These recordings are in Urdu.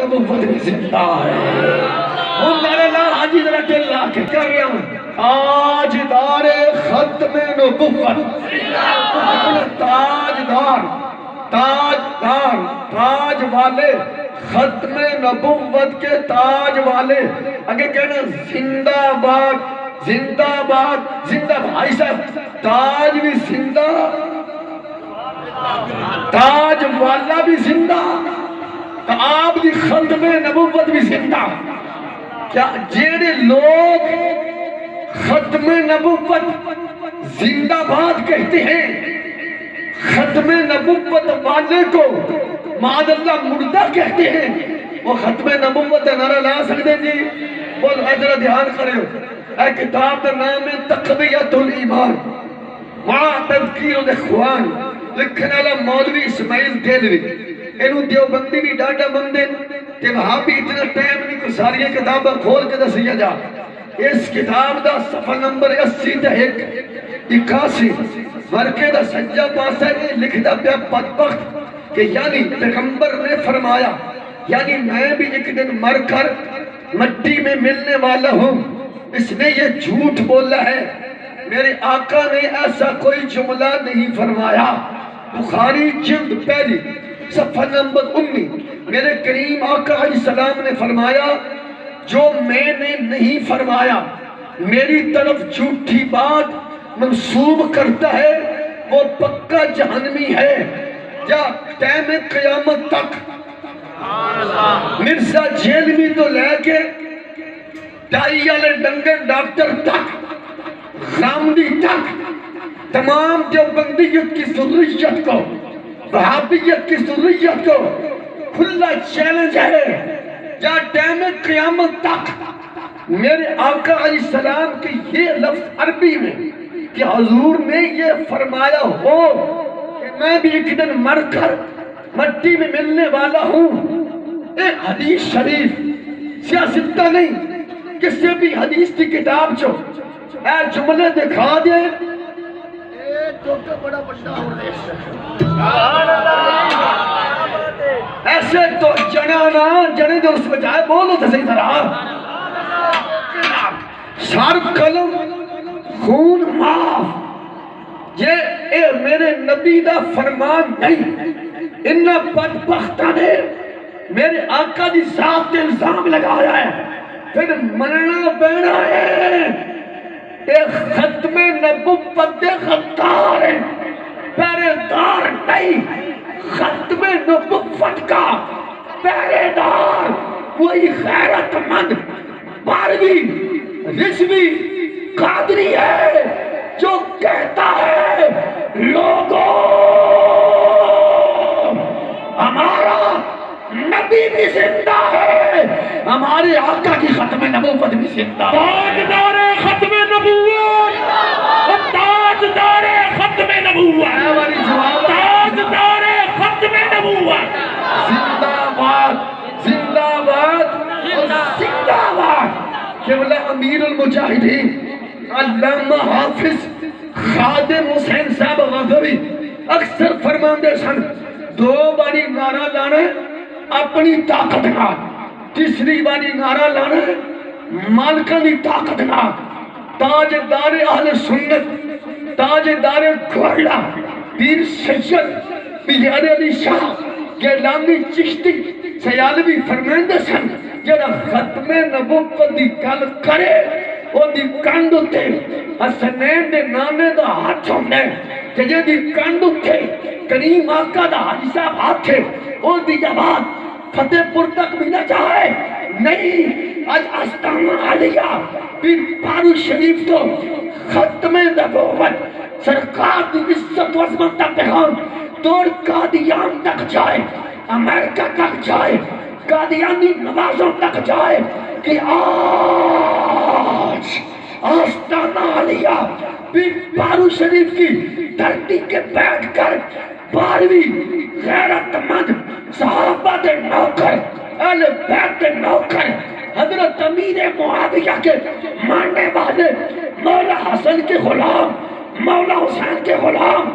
نبوت بھی زندہ ہے۔ نعرہ لا حاجی ذرا لا کے کہہ رہا ہوں، تاجدار ختم نبوت، تاجدار تاج والے، ختم نبوت کے تاج والے، اگر کہنا زندہ باد زندہ باد زندہ بھائی صاحب، تاج بھی زندہ، تاج والا بھی زندہ، آپ دی ختم نبوت بھی زندہ۔ کیا جیڑے لوگ ختم نبوت زندہ باد کہتے ہیں، ختم نبوت والے کو معاذ اللہ مردہ کہتے ہیں، وہ ختم نبوت نعرہ لا سکتے جی؟ بول ذرا دھیان کرو، اے کتاب کا نام ہے تقویۃ الایمان مع تذکیر الاخوان، لکھنے والا مولوی اسماعیل دہلوی، انہوں دیوبندی بھی ڈاٹا بندے کہ وہاں بھی اتنا ٹائم نہیں کہ ساری کتابیں کھول کے دسیا جا۔ اس کتاب دا صفحہ نمبر 80-81 ورکے دا سجا پاسا نے لکھتا پیا بدبخت کہ یعنی پیغمبر نے فرمایا، یعنی میں بھی ایک دن مر کر مٹی میں ملنے والا ہوں، اس نے یہ جھوٹ بولا ہے، میرے آقا نے ایسا کوئی جملہ نہیں فرمایا۔ بخاری جلد پہلی صفحہ نمبر 19، میرے کریم آقا علیہ السلام نے فرمایا، جو میں نے نہیں فرمایا میری طرف جھوٹی بات منسوب کرتا ہے وہ پکا جہنمی ہے، یا ٹائم قیامت تک مرزا جیلوی تو لے کے ڈائی والے ڈنگر ڈاکٹر تک، غامدی تک، تمام دیوبندیت کی ذریت کو، وہابیت کی ذریت کو کھلا چیلنج ہے، یا ٹائم قیامت تک میرے آقا علیہ السلام کی یہ لفظ عربی میں کہ حضور نے یہ فرمایا ہو کہ میں بھی ایک دن مر کر مٹی میں ملنے والا ہوں، ایک حدیث شریف سیاستہ نہیں، کسی بھی حدیث کی کتاب چو اے جملے دکھا دے، ایسے تو جنانا جنے دے اس بجائے بولو تو صحیح طرح، سر قلم خون معاف، یہ میرے نبی دا فرمان نہیں، انہا بدبختہ نے میرے آقا دی ذات الزام لگایا ہے، پھر مننا بینا ہے، ایک ختم نبوت دے غدار ہے، پہرے دار نہیں، ختم نبوت کا پہرے دار وہی غیرت مند باروی رضوی قادری ہے جو کہتا ہے لوگوں ہمارا نبی بھی زندہ ہے، ہمارے آقا کی ختم نبوت بھی زندہ ہے۔ تاجدار ختم نبوت، تاجدار ختم نبوت، تاجدار ختم نبوت، زندہ باد زندہ باد زندہ باد۔ قبلہ امیر المجاہدین علامہ حافظ خادم حسین صاحب غزوی اکثر فرماندے سن، دو باری نعرہ لانا اپنی طاقت نال، تیسری باری نعرہ لانا مالکہ دی طاقت نال۔ تاجدار اہل سنت، تاجدار گھوڑا پیر سید پیر علی شاہ گیلانی چشتی سیالوی فرماندے سن، جڑا ختم نبوت دی گل کرے او دی کند اتے حسنین دے نانے دا ہاتھ ہوندے، کہ جے دی کند اتے کریم آقا دا حاجی صاحب ہاتھ ہے، او دی آواز فتح پور تک بھی نہ جائے نہیں۔ آج آستانہ علیہ پیر پارو شریف تو ختم نبوت سرکار دی عزت و عظمت کا پیغام توڑ قادیان تک جائے، امریکہ تک جائے، قادیانی نوازوں تک جائے، کہ آج آستانہ علیہ پیر پارو شریف کی دھرتی کے بیٹھ کر 12ویں غیرت مند صحابہ دے نوکر، اہل بیت دے نوکر، حضرت امیر معاویہ کے ماننے والے مولا حسن کے غلام، مولا حسین کے غلام،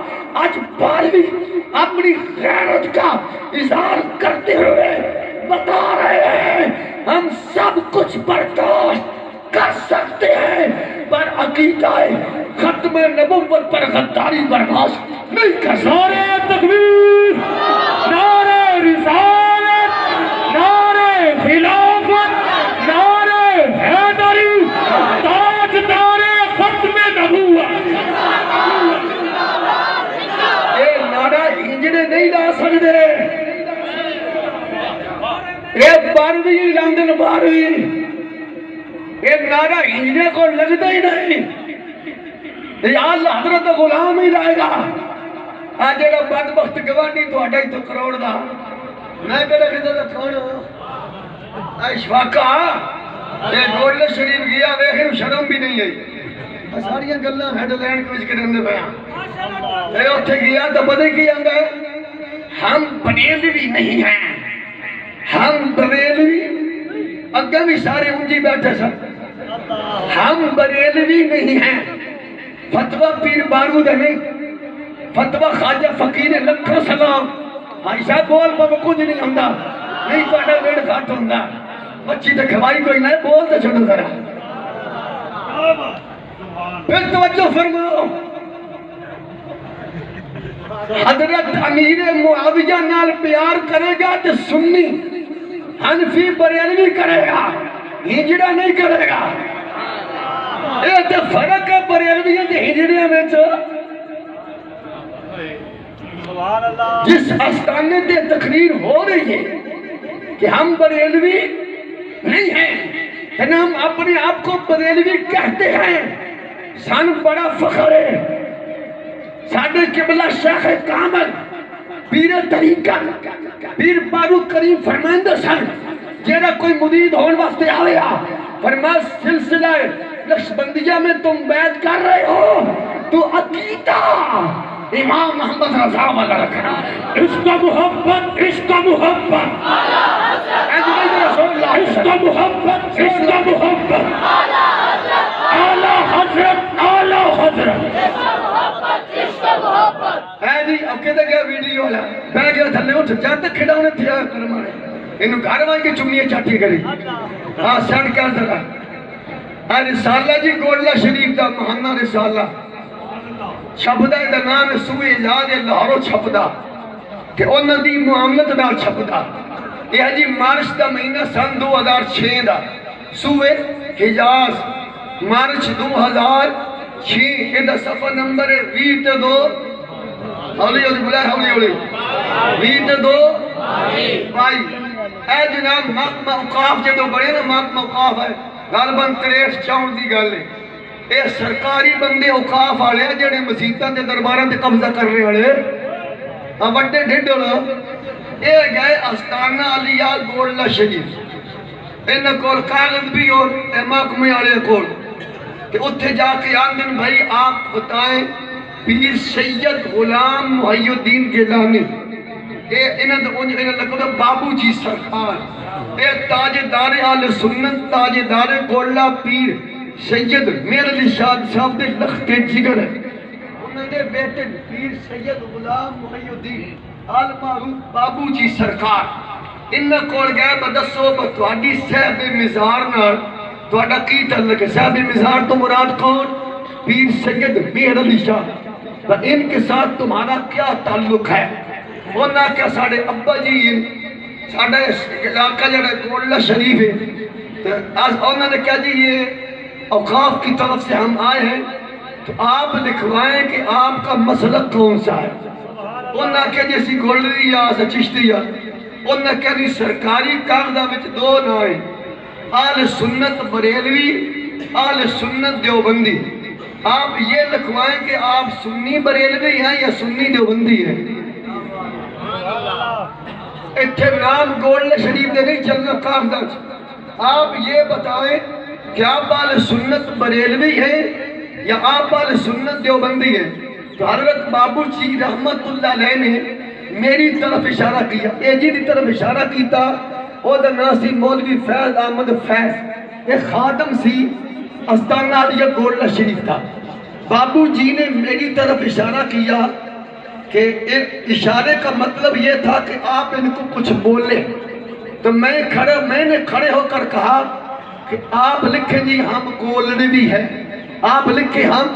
آج 12ویں اپنی غیرت کا اظہار کرتے ہوئے بتا رہے سب کچھ برداشت کر سکتے ہیں، پر عقیدہ ختم نبوت پر غداری برداشت نہیں کر سکتے۔ نعرہ تکبیر، نعرہ رسالت، نعرہ خلافت، نعرہ حیدری، تاجدار ختم نبوت۔ یہ نعرہ ہنجنے نہیں لا سکتے، یہ بارویں لندن بارویں، یہ نعرہ ہنجنے کو لگتا ہی نہیں، یا اللہ حضرت غلام ہی لائے گا۔ آج جڑا بدبخت گوانی تو ہی تو کروڑ دا، میں کہتا کہتا تھا کون ہو اشفاقہ، یہ گولڈ شریف گیا ویخر شرم بھی نہیں ہے، ساریاں گلہ ہیڈ لینڈ کچھ کرنے بیاں، اے اتھے گیا تو بدے کی آنگا ہم بریلوی نہیں ہیں، ہم بریلوی اگہ بھی سارے انجی بیٹھے سن، ہم بریلوی نہیں ہیں، فتوہ پیر بارود ہے نہیں، فتوہ خواجہ فقیر لکھا سلام، حائشہ بول بابا کچھ نہیں ہوندہ، نہیں تو اڈا ویڑ کھاٹ ہوندہ، بچی تو کھوائی کوئی نہ ہے، بول تو چھوڑو ذرا۔ پھر توجہ فرماؤ، حضرت امیر معاویہ نال پیار کرے گا تو سنی حنفی بریلوی کرے گا، ہجڑا نہیں کرے گا۔ یہ تو فرق ہے بریلویوں کے ہجڑے میں تو، جس آستانے دے تقریر ہو رہی ہے کہ ہم بریلوی نہیں ہیں، کہ ہم اپنے آپ کو بریلوی کہتے ہیں، سن بڑا فخر ہے، ساڑھے قبلہ شیخ کامل پیر طریقہ پیر بارو کریم فرمائندہ سن، جیرا کوئی مدید ہون واسطے آیا، فرمایا سلسلہ نقشبندیہ میں تم بیعت کر رہے ہو تو عقیدہ امام محمد رضا والا رکھنا، عشق محبت، عشق محبت، عشق محبت، عشق محبت، اعلیٰ حضرت، اعلیٰ حضرت، ہے جی اب کہتے گیا ویڈیو والا میں گیا تھلے اٹھ جاتے کھڑا ہونے تھیا کرمانے انہوں گھر وائیں کی چمنیاں چاٹی کری ہاں سینڈ کیا ذرا رسالہ جی گولڈہ شریف دا مہانہ رسالہ چھپدہ دا نام سوئے اجاز لاہورو چھپدہ کہ انہوں دی معاملت دا چھپدہ یہ جی مارچ دا مہینہ سن 2006 دا سوئے حجاز مارچ 2006 یہ صفحہ نمبر 22 ہولی ہولی بلائے ہولی ہولی 22 بائی اے جناب محکمہ اوقاف جدو بڑے نا محکمہ اوقاف ہے غالباً 63 دی گل ہے اے سرکاری بندے اوقاف آلے ہیں جنہیں مسیطان دے درباران دے قبضہ کر رہے آلے وڈے ڈھڈل اے گئے استانہ علیہ گولڈہ شریف انہاں کول کاغذ بھی اور اے محکمے آلے کول کہ اتھے جا کے آندن بھائی آپ بتائیں پیر سید غلام محی الدین گیلانی اے انہاں لکھو بابو جی سرکار اے تاجدار آل سنت تاجدار گولڈہ پیر سید میر علی شاہ صاحب دے لخت جگر ہے انہوں نے بیٹے پیر سید غلام محی الدین آل معروف بابو جی سرکار انہاں کول گئے بدسو بتوانی صاحب مزار نال توڑا کی تعلق ہے صاحب مزار تو مراد کون پیر سید میر علی شاہ و ان کے ساتھ تمہارا کیا تعلق ہے انہاں کیا ساڑھے ابا جی ساڑھے علاقہ جڑے گولڈہ شریف ہے انہوں نے کیا جی یہ اوقاف کی طرف سے ہم آئے ہیں تو آپ لکھوائیں کہ آپ کا مسلک کون سا ہے انہاں کیا جیسی گولڈی یا چشتی یا انہاں کیا جی سرکاری کاغذہ وچ دو نائیں آل سنت بریلوی آل سنت دیوبندی آپ یہ لکھوائیں کہ آپ سنی بریلوی ہیں یا سنی دیوبندی ہیں اتھے نام گولڈہ شریف دے نہیں چلنا کاغذہ آپ یہ بتائیں کہ آپ آل سنت بریلوی ہیں یا آپ آل سنت دیوبندی ہیں تو حضرت بابو جی رحمت اللہ علیہ نے میری طرف اشارہ کیا اے جی دی طرف اشارہ کیتا او دا ناسی مولوی فیض احمد فیض ایک خادم سی استانہ علیہ گولڈہ شریف تھا بابو جی نے میری طرف اشارہ کیا کہ اشارے کا مطلب یہ تھا کہ آپ ان کو کچھ بولیں تو میں نے کھڑے ہو کر کہا کہ آپ لکھیں جی ہم گولڑوی ہیں، آپ لکھیں ہم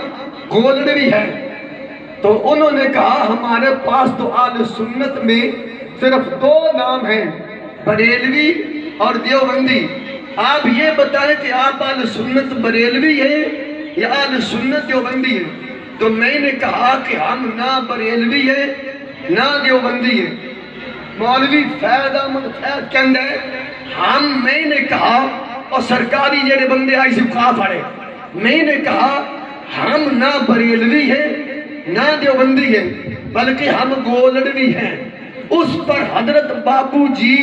گولڑوی ہیں، تو انہوں نے کہا ہمارے پاس تو اہل سنت میں صرف دو نام ہیں، بریلوی اور دیوبندی، آپ یہ بتائیں کہ آپ اہل سنت بریلوی ہیں یا اہل سنت دیوبندی ہیں؟ تو میں نے کہا کہ ہم نہ بریلوی ہیں نہ دیوبندی ہیں۔ مولوی فیض احمد فیض کہندے میں نے کہا، اور سرکاری جڑے بندے آئی سے کہا پڑے، میں نے کہا ہم نہ بریلوی ہیں نہ دیوبندی ہیں بلکہ ہم گولڑوی ہیں۔ اس پر حضرت بابو جی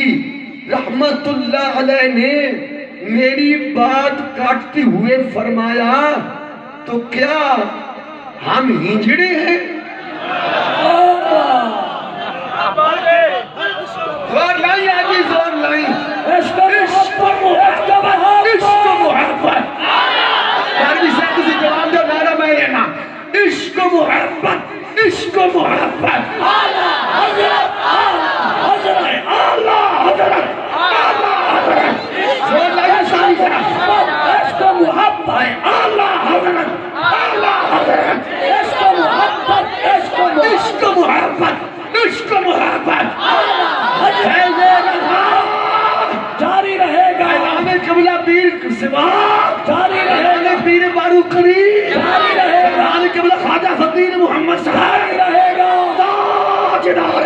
رحمت اللہ علیہ نے میری بات کاٹتے ہوئے فرمایا تو کیا ہم ہنجڑے ہیں؟ زور لائی آجی، زور لائی، عشق محبت، عشق محبت، عربی سے کسی جواب دو، نعرہ میں لینا، عشق محبت، عشق محبت، اعلیٰ حضرت، اعلیٰ حضرت، اعلیٰ حضرت، اعلیٰ حضرت، زور لائی ساری طرح، عشق محبت، اعلیٰ حضرت، اعلیٰ حضرت، عشق محبت، عشق محبت، عشق محبت، فیض رحمان جاری رہے گا، اعلان قبلہ پیر سوا جاری رہے گا، پیر بارو قریب جاری رہے گا، اعلان قبلہ خواجہ فقیر محمد جاری رہے گا، تاجدار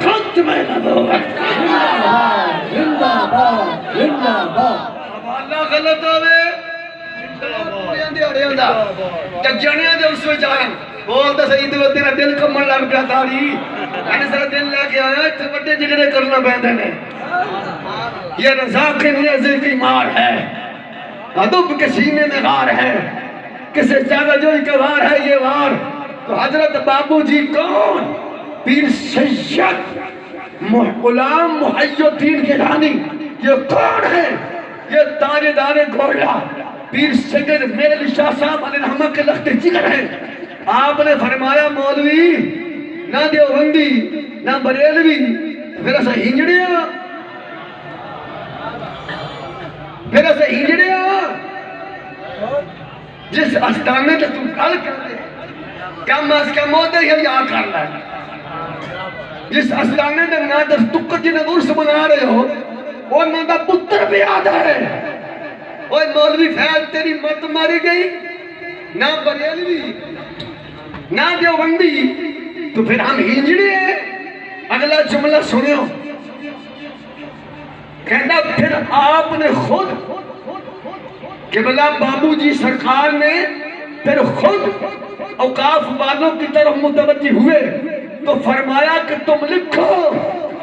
ختم نبوت، زندہ باد، زندہ باد، حوالہ غلط ہوئے جگجانیاں دے اس میں جائیں بولتا سید وہ تیرا دل کمن لگ پیا تاری، میں نے سارا دل لے کے آیا اتنے بڑے جگرے کرنا پہنے نے، یہ رضا کے نیزے کی مار ہے، ادب کے سینے میں غار ہے، کسے چاہتا جو ہی کا وار ہے یہ وار، تو حضرت بابو جی کون؟ پیر سید غلام محی الدین گیلانی، یہ کون ہے؟ یہ تاجدار گولڑا پیر سید میل شاہ صاحب علیہ رحمہ کے لخت جگر ہیں۔ آپ نے فرمایا مولوی نہ دیوبندی نہ بریلوی، پھر ایسا ہنجڑیا، پھر ایسا ہنجڑیا جس استانے تے تم کل کر دے کم از کم ہوتے ہی یا کر لائے، جس استانے تے نہ در تکر جنہیں عرص بنا رہے ہو وہ نہ دا پتر بھی آدھا ہے، اوہ مولوی فیض تیری مت ماری گئی، نہ بریلوی نہ دیوبندی، تو پھر ہم ہنجڑے ہیں۔ اگلا جملہ سنیو، کہنا پھر آپ نے خود قبلہ بابو جی سرکار نے پھر خود اوقاف والوں کی طرف متوجہ ہوئے تو فرمایا کہ تم لکھو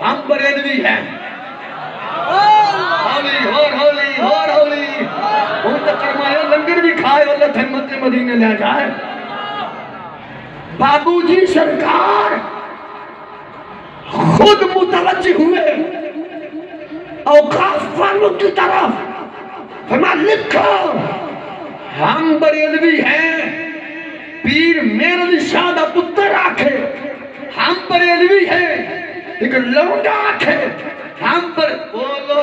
ہم بریلوی ہیں، ہولی ہولی ہولی، ان تک فرمایا لنگر بھی کھائے اللہ تھمت مدینے لے جائے۔ بابو جی سرکار خود متوجہ ہوئے اوقاف والوں کی طرف، فرمایا لکھو ہم بریلوی ہیں، پیر میرل شاہ دا پتر آکھے ہم بریلوی ہیں، ایک لونڈا آکھے ہم پر بولو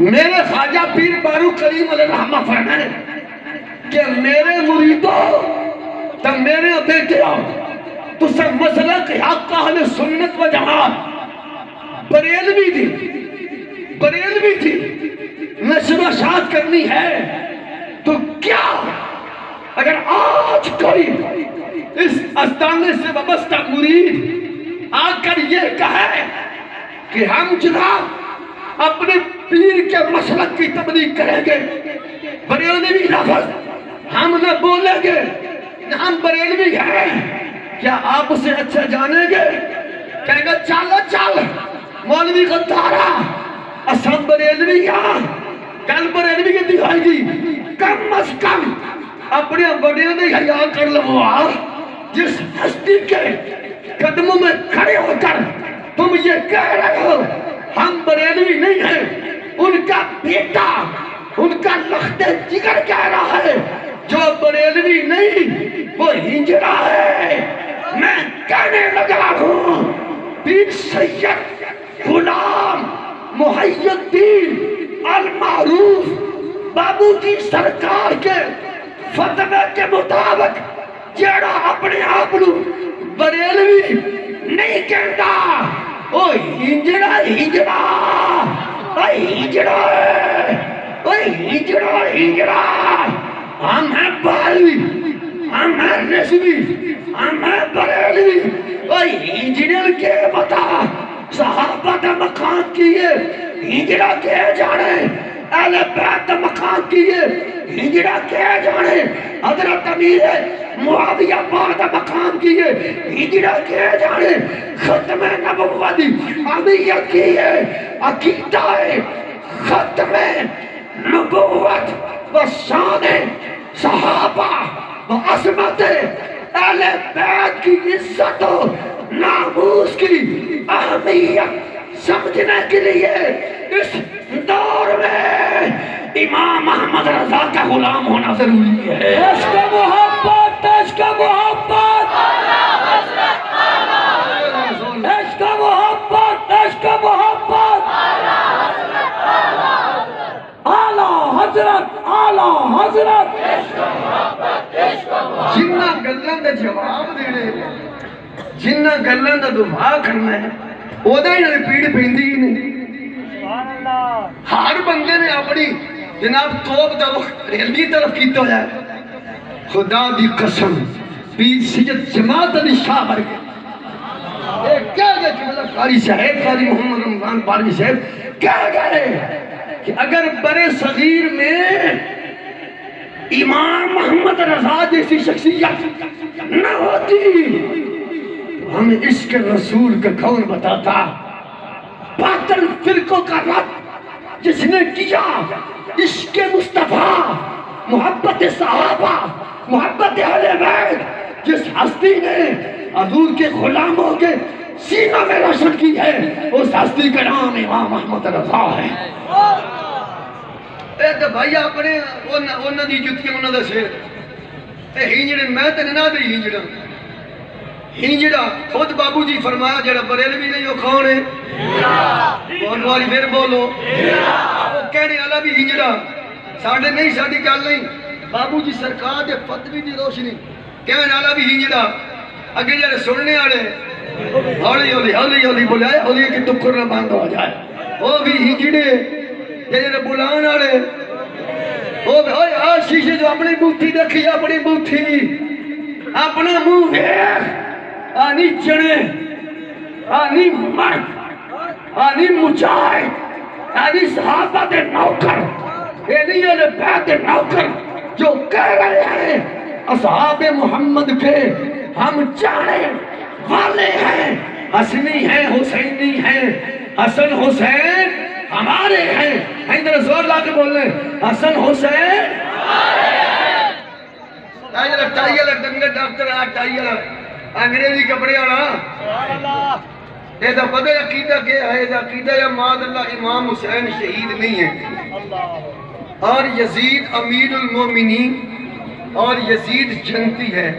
میرے خواجہ پیر بارو کریم علیہ رحمہ فرمائے کہ میرے مریدوں تو میرے بیٹے آؤ تو سب مسئلہ کہ حق اہل سنت و جماعت بریلوی تھی نشر و شاد کرنی ہے، تو کیا اگر آج کوئی اس استانے سے وابستہ مرید آ کر یہ کہے کہ ہم جناب اپنے پیر کے مسلک کی تبلیغ کریں گے، بریلوی لفظ ہم نہ بولیں گے، ہم بریلوی ہیں، کیا آپ اسے اچھا جانیں گے؟ کہیں گے چل مولوی غدارہ اسم بریلوی ہیں، کل بریلوی کی دکھائے گی، کم از کم اپنے بڑیوں نے حیا کر لو، جس ہستی کے قدموں میں کھڑے ہو کر تم یہ کہہ رہے ہو ہم بریلوی نہیں ہیں، ان کا بیٹا ان کا لخت جگر کہہ رہا ہے جو بریلوی نہیں وہ ہجڑا ہے. میں کہنے لگا ہوں پیر سید غلام محی الدین المعروف بابو جی سرکار کے فتوے کے مطابق جیڑا اپنے آپ نو بریلوی نہیں کہتا او ہجڑا ہجڑا ہجڑا ہجڑا ہجڑا. ہم ہیں بریلوی ہم ہیں رسوی ہم ہیں بریلوی. ہجڑے کے بتا صحابہ کا مقام کیے ہجڑا کے جانے اہل بیت مقام کیے ہجڑا کے جانے حضرت امیر معاویہ بعد مقام کیے ہجڑا کے جانے ختم نبوت امیت کیے عقیدہ ختم نبوت و شان صحابہ و عظمت اہل بیت کی عزت و ناموس کی اہمیت سمجھنے کے لیے اس دور میں امام احمد رضا کا غلام ہونا ضروری ہے. عشق محبت عشق محبت عشق محبت عشق محبت اعلیٰ حضرت اعلیٰ حضرت. جنہ گلوں دا جواب دینے جنہ گلوں دا دفاع کرنا ہے اودا ہی پیڑ پیندی ہی نہیں. ہر بندے نے اپنی جناب توب دا وقت ریلوی طرف کیتا ہوا ہے. خدا دی قسم پیر سید جماعت علی شاہ بر گئے کیا گئے کہ قاری صاحب قاری محمد رمضان بارمی صاحب کیا گئے کہ اگر بر صغیر میں امام محمد رضا جیسی شخصیت نہ ہوتی ہمیں عشق رسول کا کون بتاتا. باطل فرقوں کا رب جس نے کیا عشق مصطفیٰ محبت صحابہ محبت اہل بیت جس ہستی نے حضور کے غلاموں کے سینوں میں روشن کی ہے اس ہستی کا نام امام محمد رضا ہے. اے تو بھائی اپنے انہوں دی جتیاں انہوں دا سیر اے ہنجڑے میں تے نہ دے ہنجڑا ہنجڑا خود بابو جی فرمایا جڑا بریلوی نہیں وہ کون ہے بہت باری پھر بولو وہ کہنے والا بھی ہنجڑا ساڑھے نہیں ساڑھی گل نہیں بابو جی سرکار دے فتوی دی روشنی کہنے والا بھی ہنجڑا اگے جڑے سننے والے ہولی ہولی ہولی ہولی بلائے ہولی کی ٹکر نہ بند ہو جائے وہ بھی ہنجڑے جڑے بلان والے وہ بھی اوئے شیشے جو اپنی بوتھی دیکھی اپنی بوتھی اپنا منہ ہے آنی چڑے آنی مرد آنی مجاہد آنی صحابہ دے نوکر اینی علی بیت نوکر جو کہہ رہے ہیں اصحاب محمد کے ہم جانے والے ہیں حسنی ہیں حسینی ہیں حسن حسین ہمارے ہیں ادھر زور لا کے بول رہے حسن حسین ٹائیل ڈنگر ڈاکٹر ٹائیل انگریزی کپڑے آنا یہ تو پتہ عقیدہ کیا ہے عقیدہ یا معاذ اللہ امام حسین شہید نہیں ہے اور یزید امیر المومنین اور یزید جنتی ہے.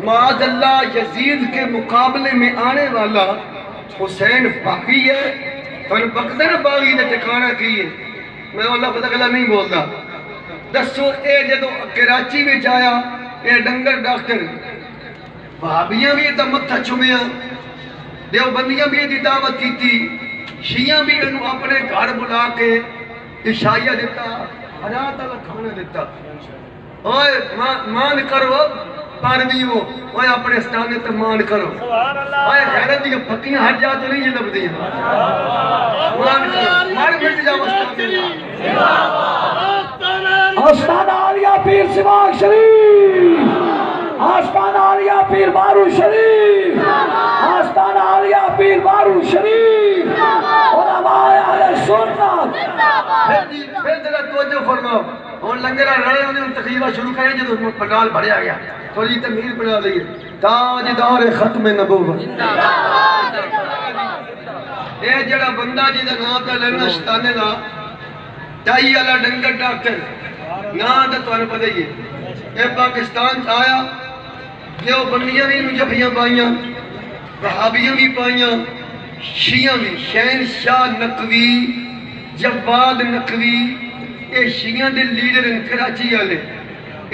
معاذ اللہ یزید کے مقابلے میں آنے والا حسین باغی ہے. تو بقدہ نا باغی نے ٹھکانہ کیے میں اللہ فتح اللہ نہیں بولتا دسو اے جدو کراچی میں جایا اے ڈنگر ڈاکٹر بھابیاں بھی ایدہ متھا چمیا دیوبندیاں بھی ایدی دعوت کی تھی شیعہ بھی انہوں اپنے گھر بلا کے عشائیہ دیتا حضرات اللہ کھانا دیتا اوہ مان کرو پاروی وہ اوہ اپنے استانے تے مان کرو اوہ خیرت دیگا پھکیاں ہر جاتے نہیں یہ لب دیا مان کرو مار مٹ جاؤ استانے آستانہ عالیہ پیر سواق شریف آستانہ عالیہ پیر بارو شریف آستانہ عالیہ پیر بارو شریف علماء اہل سنت پھر ذرا توجہ فرماؤ اور لنگرہ رڑے انہیں تقریبہ شروع کریں جو پنڈال بھریا گیا تھوڑی تمہیر بنا لئیے تاجدار ختم نبوت یہ جڑا بندہ جی دا نام پہ لینا شتانے دا ٹائی والا ڈنگر ڈاکٹر نام تو تمہیں پتہ ہی ہے. یہ پاکستان آیا جو بندیاں بھی مجھبیاں پائیاں وہابیاں بھی پائیاں شیعہ بھی. شہنشاہ نقوی جواد نقوی یہ شیعہ دے لیڈر ان کراچی والے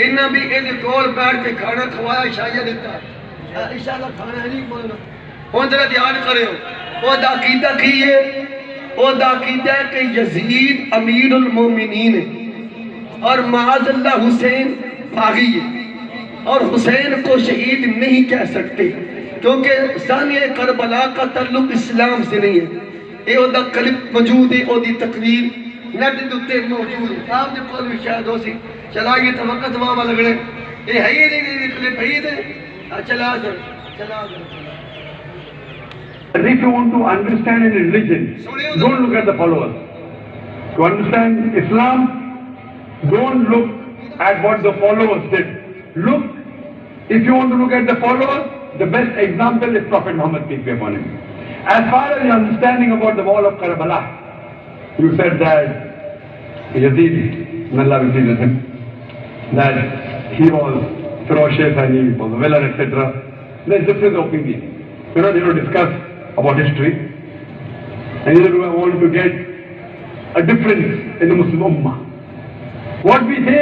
انہاں بھی یہ کول بیٹھ کے کھانا کھوایا شاہیہ دیتا انشاءاللہ کھانا ہے نہیں بولنا. ہوں ذرا دھیان کرو وہ عقیدہ کی ہے وہ عقیدہ ہے کہ یزید امیر المومنین ہے اور معاذ اللہ حسین باغی ہے اور حسین کو شہید نہیں کہہ سکتے کیونکہ ثانیہ کربلا کا تعلق اسلام سے نہیں ہے. یہ وہ کلپ موجود ہے وہ تقریر نیٹ دوتے موجود ہے. آپ نے کول بھی شاید ہو سی چلائیے تو وقت وہاں لگنے یہ ہے ہی نہیں کلپ ہے ہی دے چلا سر چلا سر. If you want to understand any religion, don't look at the followers. To understand Islam, don't look at what the followers did. Look, if you want to look at the followers, the best example is Prophet Muhammad, peace be upon him. As far as the understanding about the wall of Karbala, you said that Yazid, may Allah be pleased with him, that he was ferocious and he was a villain, etc. There's different opinion. We're not here to discuss about history, and neither do I want to get a difference in the Muslim Ummah. What we say,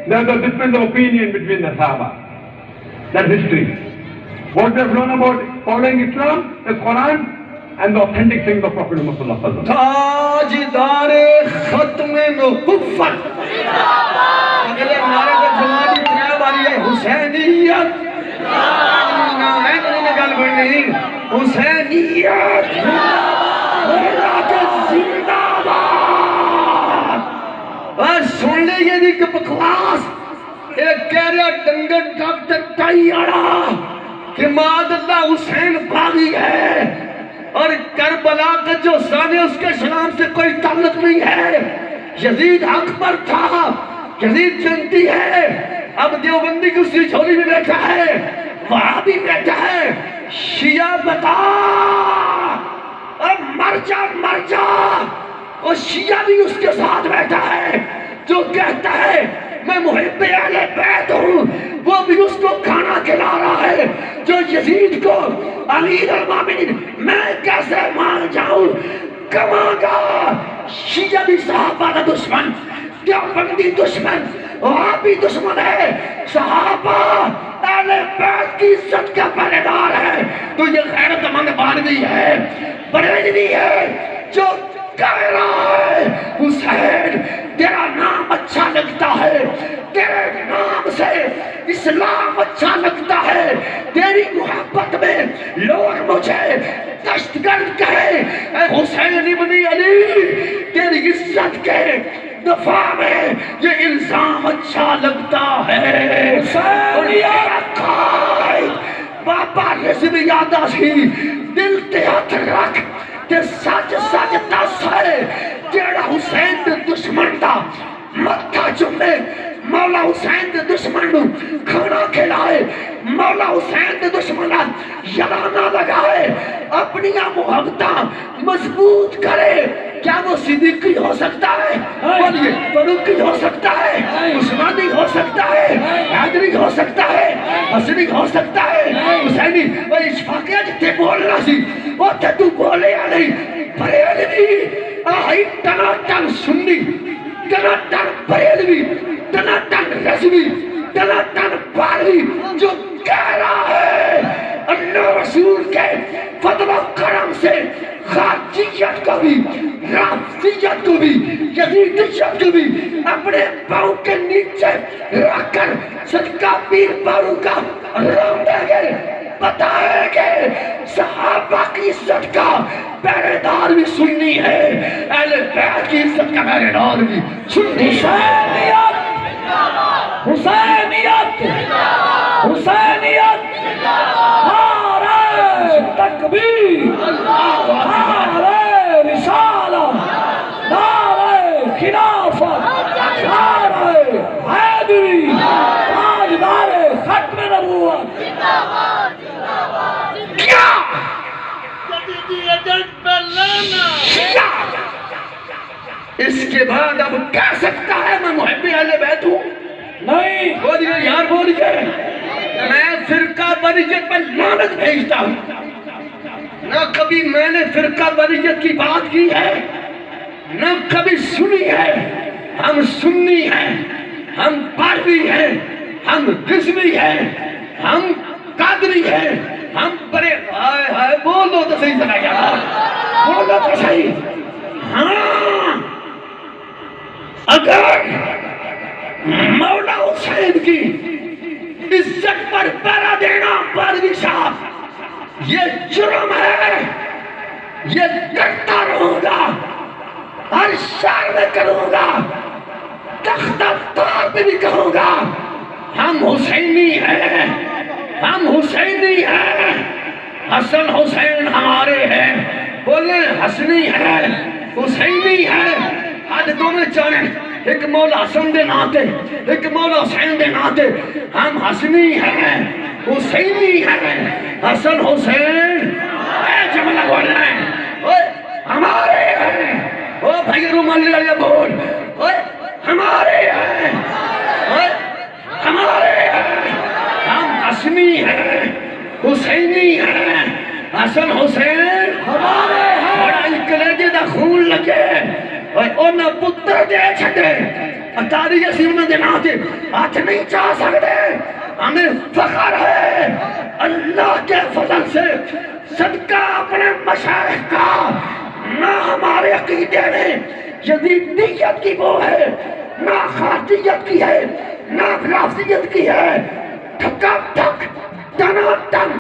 there's a difference of opinion between the Sahaba. That's history. What we have learned about following Islam is Quran and the authentic things of Prophet Muhammad sallallahu alaihi wasallam. تاجدار ختم نبوت اگلے نعرے کا جواب اتنا باری ہے حسینیت گل بڑھنی حسینیت زندہ باد. اور سن لے یہ نہیں کہ بکواس ایک کہہ رہا ڈنگر ڈاکٹر ٹائی آڑا کہ معاذ اللہ حسین باغی ہے اور کربلا کا جو ثانی اس کے اسلام سے کوئی تعلق نہیں ہے. یزید اکبر تھا یزید جنتی ہے. اب دیوبندی کی اسی جھولی میں بیٹھا ہے وہاں بھی بیٹھا ہے شیعہ بتا اور مر جا اور شیعہ بھی اس کے ساتھ بیٹھا ہے جو کہتا ہے میں محب اہل بیت ہوں وہ بھی اس کو کھانا کھلا رہا ہے جو یزید کو امیر المومنین میں کیسے مان جاؤں کماں گا. شیعہ بھی صحابہ کا دشمن دیوبندی دشمن وہاں بھی دشمن ہے صحابہ اہل بیت کی عزت کا پہرے دار ہے. تو یہ غیرت مند بانوی ہے بریلوی ہے جو کہہ رہا ہے حسین تیرا نام اچھا لگتا ہے تیرے نام سے اسلام اچھا لگتا ہے تیری محبت میں لوگ مجھے دہشتگرد کہے اے حسین ابن علی تیری عزت کے دفاع میں یہ الزام اچھا لگتا ہے. بابا رضوی یادہ سی دل تے ہاتھ رکھ تے سچ دس ہے جیڑا حسین دے دشمن دا متھا چومے مولا حسین دے دشمن نو کھانا کھلائے مولا حسین دے دشمن یارانہ لگائے اپنی محبتاں مضبوط کرے. کیا وہ صدیقی ہو سکتا ہے بولیے فاروقی ہو سکتا ہے عثمانی ہو سکتا ہے حیدری ہو سکتا ہے حسنی ہو سکتا ہے حسینی وہ اشفاقیہ جتے بولنا سی وہ تے تو بولے یا نہیں. بریلوی آئی ٹناٹن سنی ٹناٹن بریلوی ٹناٹن رضوی ٹناٹن باروی جو کہہ رہا ہے اللہ رسول کے فضل و کرم سے خارجیت کو بھی رافضیت کو بھی یزیدیت کو بھی اپنے پاؤں کے نیچے رکھ کر صدقہ پیر بارو کا رونڈے گے بتائے گے صحابہ کی عزت کا پہرے دار بھی سنی ہے اہل بیت کی عزت کا پہرے دار بھی سنی ہے. حسینیت حسینیت نعرہ تکبیر نعرہ رسالت نعرہ خلافت نعرہ حیدری تاجدار ختم نبوت. کیا؟ 50 ایجنٹ پہ لانا اس کے بعد اب کہہ سکتا ہے میں محب اہل بیت ہوں؟ نہیں بولیے یار بولیے، میں فرقہ واریت پر لعنت بھیجتا ہوں۔ نہ کبھی میں نے فرقہ واریت کی بات کی ہے، نہ کبھی سنی ہے۔ ہم سنی ہیں، ہم پاروی ہیں، ہم رضوی ہیں، ہم قادری ہیں، ہم بڑے ہائے ہائے بولو تو صحیح سنا یار، بولو تو صحیح۔ ہاں اگر مولا حسین کی عزت پر پہرا دینا پاروی صاحب یہ جرم ہے، یہ کرتا رہوں گا، ہر شہر میں کروں گا، تختہ طور پہ بھی کہوں گا ہم حسینی ہیں، ہم حسینی ہیں، حسن حسین ہمارے ہیں، بولے حسنی ہے حسینی ہے۔ آج دونوں چاہیں ایک مولا حسن دے ناتے ایک مولا حسین دے ناتے ہم حسنی ہیں حسینی ہیں، حسن حسین اے جملہ بول رہے ہیں ہمارے ہیں، او بھائی رومال لیا بول ہمارے ہیں، ہمارے ہیں، ہم حسنی ہیں حسینی ہیں، حسن حسین ہمارے ہیں۔ بڑا کلیجے دا خون لگے انہاں پتر دے چھڑے اتاری اسی انہاں دے ناتے ہاتھ نہیں چاہ سکتے، ہمیں فخر ہے اللہ کے فضل سے صدقہ اپنے مشائخ کا، نہ ہمارے عقیدے میں یزیدیت کی وہ ہے، نہ خاصیت کی ہے، نہ رافضیت کی ہے، ٹھکا ٹھک ٹنا ٹن